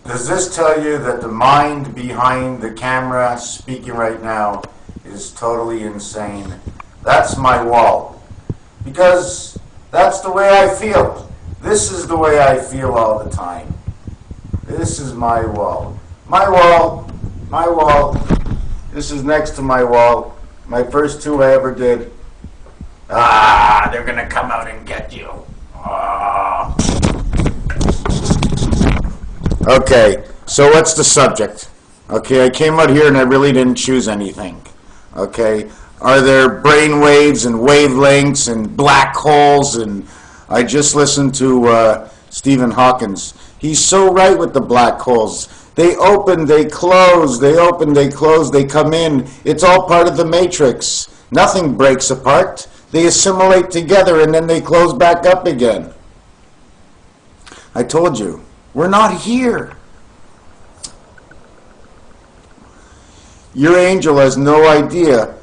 Does this tell you that the mind behind the camera speaking right now is totally insane? That's my wall. Because that's the way I feel. This is the way I feel all the time. This is my wall. My wall. My wall. This is next to my wall. My first two I ever did. They're gonna come out and get you. Okay, so what's the subject? Okay, I came out here and I really didn't choose anything. Okay, are there brain waves and wavelengths and black holes? And I just listened to Stephen Hawkins. He's so right with the black holes. They open, they close, they open, they close, they come in. It's all part of the matrix. Nothing breaks apart. They assimilate together and then they close back up again. I told you, we're not here. Your angel has no idea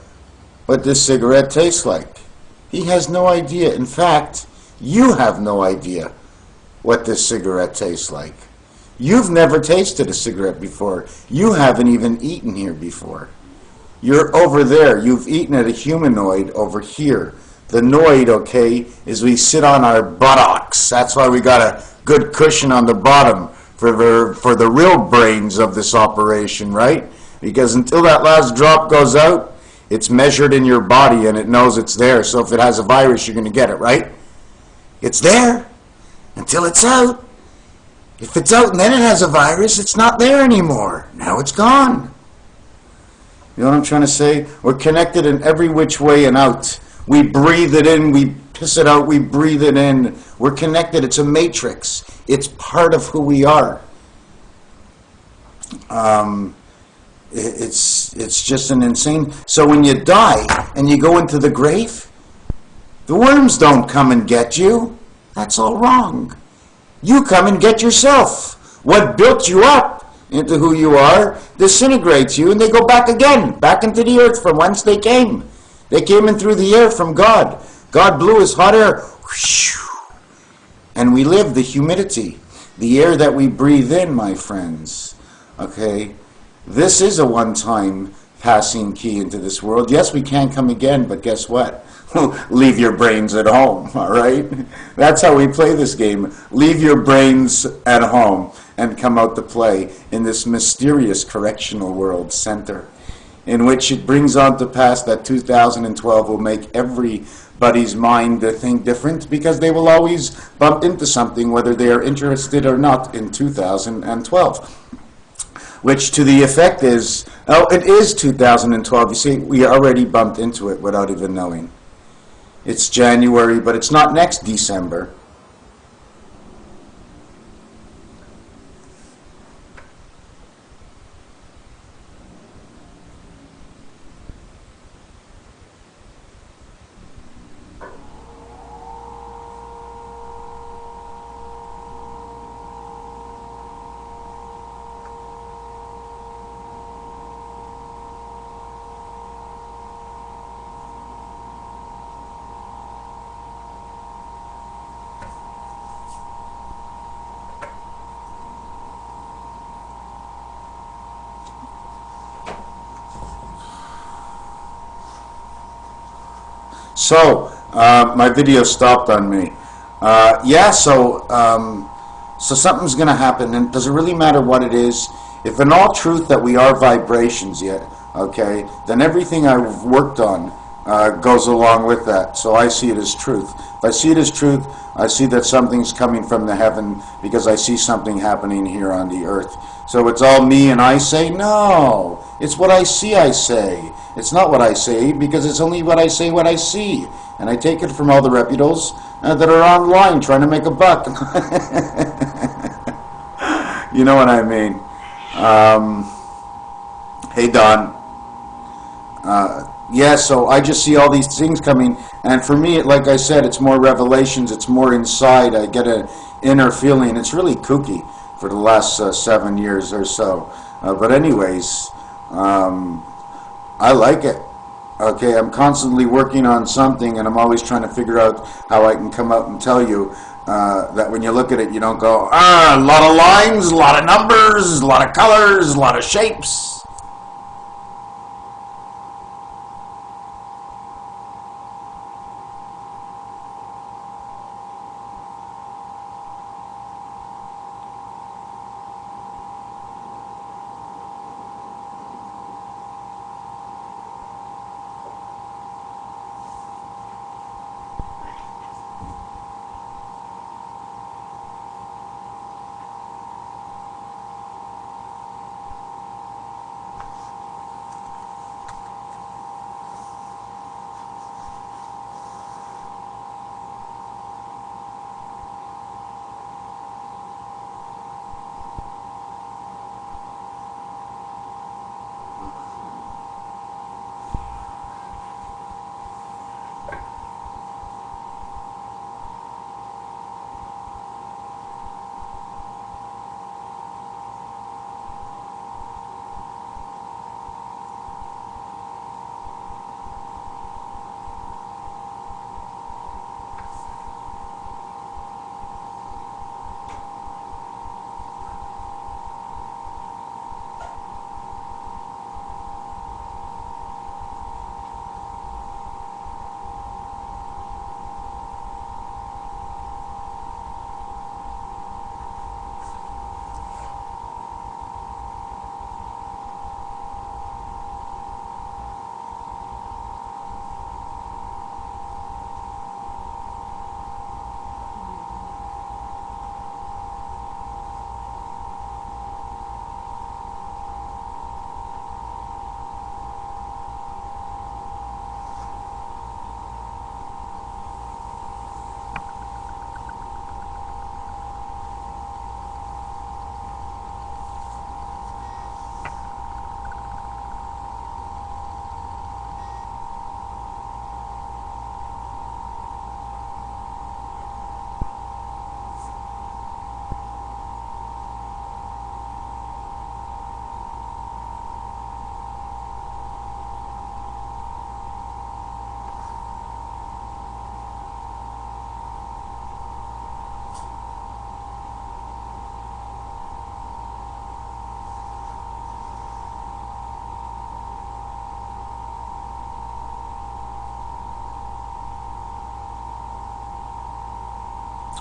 what this cigarette tastes like. He has no idea. In fact, you have no idea what this cigarette tastes like. You've never tasted a cigarette before. You haven't even eaten here before. You're over there. You've eaten at a humanoid over here. The noid, okay, is we sit on our buttocks. That's why we got a good cushion on the bottom for the real brains of this operation, right? Because until that last drop goes out, it's measured in your body and it knows it's there. So if it has a virus, you're going to get it, right? It's there until it's out. If it's out and then it has a virus, it's not there anymore. Now it's gone. You know what I'm trying to say? We're connected in every which way and out. We breathe it in, we piss it out, we breathe it in. We're connected. It's a matrix. It's part of who we are. It's just an insane... So when you die and you go into the grave, the worms don't come and get you. That's all wrong. You come and get yourself. What built you up into who you are disintegrates you, and they go back again, back into the earth from whence they came. They came in through the air from God. God blew his hot air, and we live the humidity, the air that we breathe in, my friends. Okay? This is a one-time passing key into this world. Yes, we can come again, but guess what? Leave your brains at home, all right? That's how we play this game. Leave your brains at home and come out to play in this mysterious correctional world center, in which it brings on to pass that 2012 will make everybody's mind think different, because they will always bump into something, whether they are interested or not, in 2012. Which to the effect is, oh, it is 2012. You see, we already bumped into it without even knowing. It's January, but it's not next December. So, my video stopped on me. So something's going to happen, and does it really matter what it is? If in all truth that we are vibrations yet, okay, then everything I've worked on goes along with that. So I see it as truth. If I see it as truth, I see that something's coming from the heaven, because I see something happening here on the earth. So it's all me and I say? No. It's what I see I say. It's not what I say, because it's only what I say what I see. And I take it from all the reputables that are online trying to make a buck. You know what I mean? Hey, Don. Yeah, so I just see all these things coming, and for me, like I said, it's more revelations, it's more inside. I get an inner feeling. It's really kooky for the last 7 years or so. But anyways, I like it. Okay, I'm constantly working on something, and I'm always trying to figure out how I can come out and tell you that when you look at it, you don't go, a lot of lines, a lot of numbers, a lot of colors, a lot of shapes.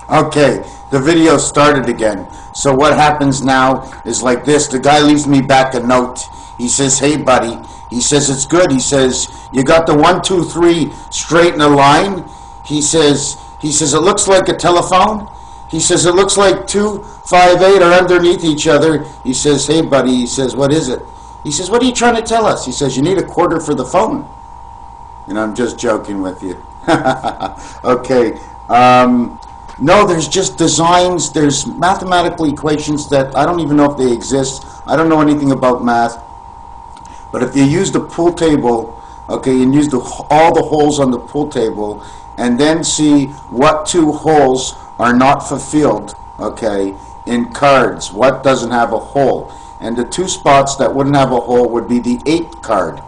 Okay, the video started again. So what happens now is like this. The guy leaves me back a note. He says, hey buddy, he says, it's good. He says, you got the 1, 2, 3 straight in a line. He says, it looks like a telephone. He says, it looks like 2, 5, 8 are underneath each other. He says, hey buddy, he says, what is it? He says, what are you trying to tell us? He says, you need a quarter for the phone. And I'm just joking with you. Okay. No, there's just designs, there's mathematical equations that I don't even know if they exist. I don't know anything about math. But if you use the pool table, okay, and use all the holes on the pool table, and then see what 2 holes are not fulfilled, okay, in cards, what doesn't have a hole. And the 2 spots that wouldn't have a hole would be the 8 card,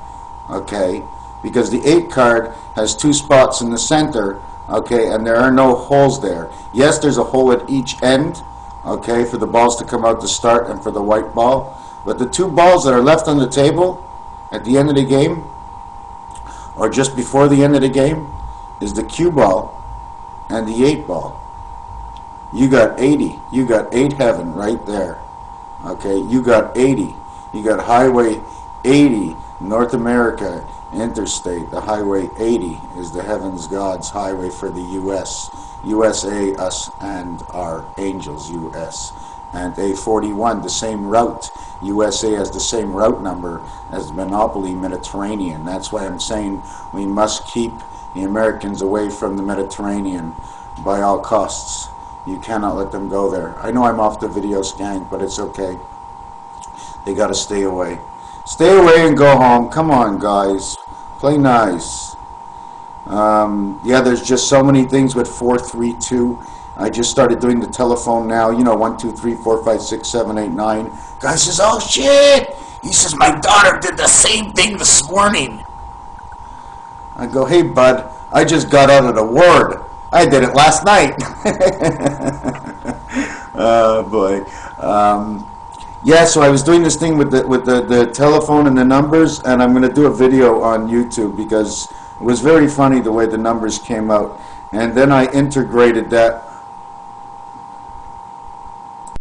okay, because the 8 card has 2 spots in the center, okay, and there are no holes there. Yes, there's a hole at each end, okay, for the balls to come out to start and for the white ball. But the 2 balls that are left on the table at the end of the game, or just before the end of the game, is the cue ball and the 8 ball. You got 80. You got 8 heaven right there. Okay, you got 80. You got Highway 80, North America Interstate. The Highway 80 is the Heavens God's highway for the U.S. USA, us and our angels, U.S. And A41, the same route. USA has the same route number as Monopoly Mediterranean. That's why I'm saying we must keep the Americans away from the Mediterranean by all costs. You cannot let them go there. I know I'm off the video skank, but it's okay. They got to stay away. Stay away and go home. Come on, guys. Play nice. Yeah, there's just so many things with 432. I just started doing the telephone now. You know, 1, 2, 3, 4, 5, 6, 7, 8, 9. Guy says, oh shit! He says, my daughter did the same thing this morning. I go, hey bud, I just got out of the ward. I did it last night. Oh boy. Yeah, so I was doing this thing with the telephone and the numbers, and I'm going to do a video on YouTube because it was very funny the way the numbers came out. And then I integrated that